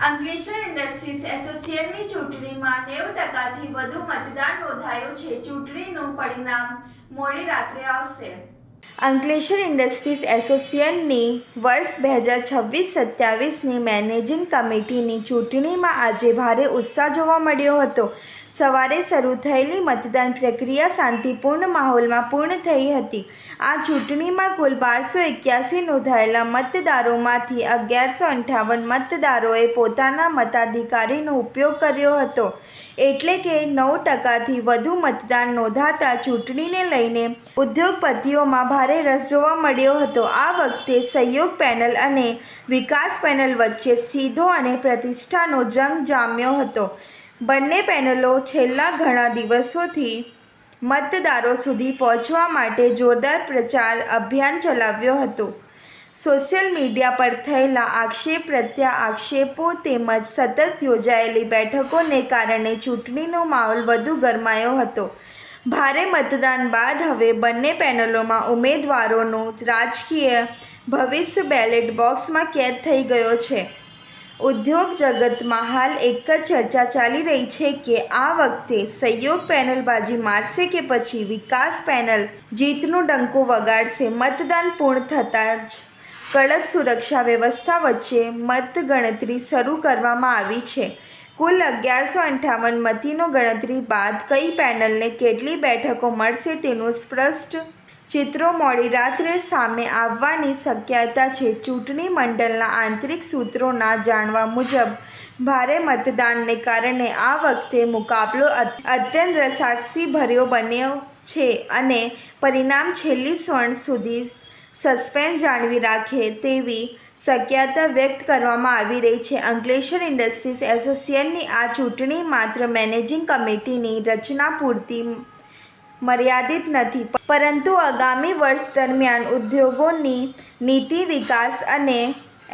Ankleshwar industries એસોસિએશનની ચૂંટણીમાં 90%થી વધુ મતદાન નોંધાયું છે. ચૂંટણીનું પરિણામ મોડી રાત્રે આવશે. અંકલેશ્વર ઇન્ડસ્ટ્રીઝ એસોસિએશનની વર્ષ 2026-27ની મેનેજિંગ કમિટીની ચૂંટણીમાં આજે ભારે ઉત્સાહ જોવા મળ્યો હતો. સવારે શરૂ થયેલી મતદાન પ્રક્રિયા શાંતિપૂર્ણ માહોલમાં પૂર્ણ થઈ હતી. આ ચૂંટણીમાં કુલ 1281 નોંધાયેલા મતદારોમાંથી 1158 મતદારોએ પોતાના મતાધિકારનો ઉપયોગ કર્યો હતો. એટલે કે 9%થી વધુ મતદાન નોંધાતા ચૂંટણીને લઈને ઉદ્યોગપતિઓમાં ભારે રસ જોવા મળ્યો હતો. આ વખતે સહયોગ પેનલ અને વિકાસ પેનલ વચ્ચે સીધો અને પ્રતિષ્ઠાનો જંગ જામ્યો હતો. બંને પેનલો છેલ્લા ઘણા દિવસોથી મતદારો સુધી પહોંચવા માટે જોરદાર પ્રચાર અભિયાન ચલાવ્યો હતો. સોશિયલ મીડિયા પર થયેલા આક્ષેપ પ્રત્યાક્ષેપો તેમજ સતત યોજાયેલી બેઠકોને કારણે ચૂંટણીનો માહોલ વધુ ગરમાયો હતો. ભારે મતદાન બાદ હવે બંને પેનલોમાં ઉમેદવારોનું રાજકીય ભવિષ્ય બેલેટ બોક્સમાં કેદ થઈ ગયો છે. ઉદ્યોગ જગતમાં હાલ એક જ ચર્ચા ચાલી રહી છે કે આ વખતે સહયોગ પેનલ બાજી મારશે કે પછી વિકાસ પેનલ જીતનું ડંકો વગાડશે. મતદાન પૂર્ણ થતાં જ કડક સુરક્ષા વ્યવસ્થા વચ્ચે મતગણતરી શરૂ કરવામાં આવી છે. કુલ 1158 મતની ગણતરી બાદ કઈ પેનલને કેટલી બેઠકો મળશે તેનું સ્પષ્ટ ચિત્રો મોડી રાત્રે સામે આવવાની શક્યતા છે. ચૂંટણી મંડળના આંતરિક સૂત્રોના જાણવા મુજબ ભારે મતદાનને કારણે આ વખતે મુકાબલો અત્યંત રસાકસીભર્યો બન્યો છે અને પરિણામ છેલ્લી ક્ષણ સુધી સસ્પેન્સ જાળવી રાખે તેવી શક્યતા વ્યક્ત કરવામાં આવી રહી છે. અંકલેશ્વર ઇન્ડસ્ટ્રીઝ એસોસિએશનની આ ચૂંટણી માત્ર મેનેજિંગ કમિટીની રચના પૂરતી મર્યાદિત નથી, પરંતુ આગામી વર્ષ દરમિયાન ઉદ્યોગોની નીતિ વિકાસ અને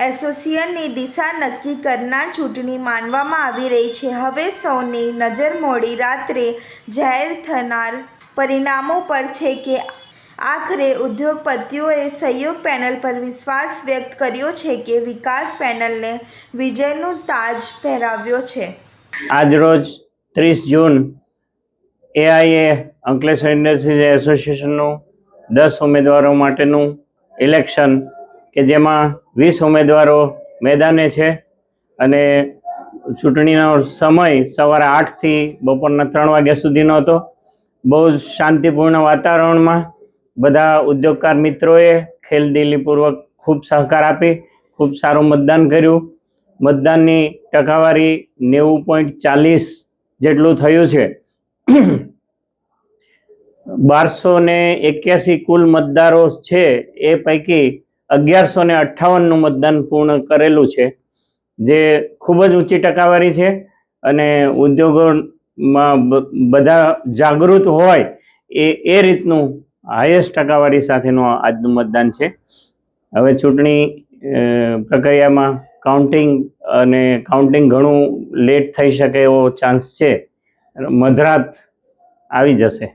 એસોસિએશનની દિશા નક્કી કરનાર ચૂંટણી માનવામાં આવી રહી છે. હવે સૌની નજર મોડી રાત્રે જાહેર થનાર પરિણામો પર છે કે આખરે ઉદ્યોગપતિઓએ સહયોગ પેનલ પર વિશ્વાસ વ્યક્ત કર્યો છે કે વિકાસ પેનલને વિજયનો તાજ પહેરાવ્યો છે. આજરોજ 30 જૂન એઆઈએ અંકલેશ્વર ઇન્ડસ્ટ્રીઝ એસોસિએશનનું 10 ઉમેદવારો માટેનું ઇલેક્શન કે જેમાં 20 ઉમેદવારો મેદાને છે અને ચૂંટણીનો સમય સવારે 8થી બપોરના 3 વાગ્યા સુધીનો હતો. બહુ જ શાંતિપૂર્ણ વાતાવરણમાં બધા ઉદ્યોગકાર મિત્રોએ ખેલદિલીપૂર્વક ખૂબ સહકાર આપી ખૂબ સારું મતદાન કર્યું. મતદાનની ટકાવારી 90.40 જેટલું થયું છે. 1281 કુલ મતદારો છે એ પૈકી 1158નું મતદાન પૂર્ણ કરેલું છે, જે ખૂબ જ ઊંચી ટકાવારી છે અને ઉદ્યોગોમાં બધા જાગૃત હોય એ રીતનું હાઈએસ્ટ ટકાવારી સાથેનું આજનું મતદાન છે. હવે ચૂંટણી પ્રક્રિયામાં કાઉન્ટિંગ ઘણું લેટ થઈ શકે એવો ચાન્સ છે. મધરાત આવી જશે.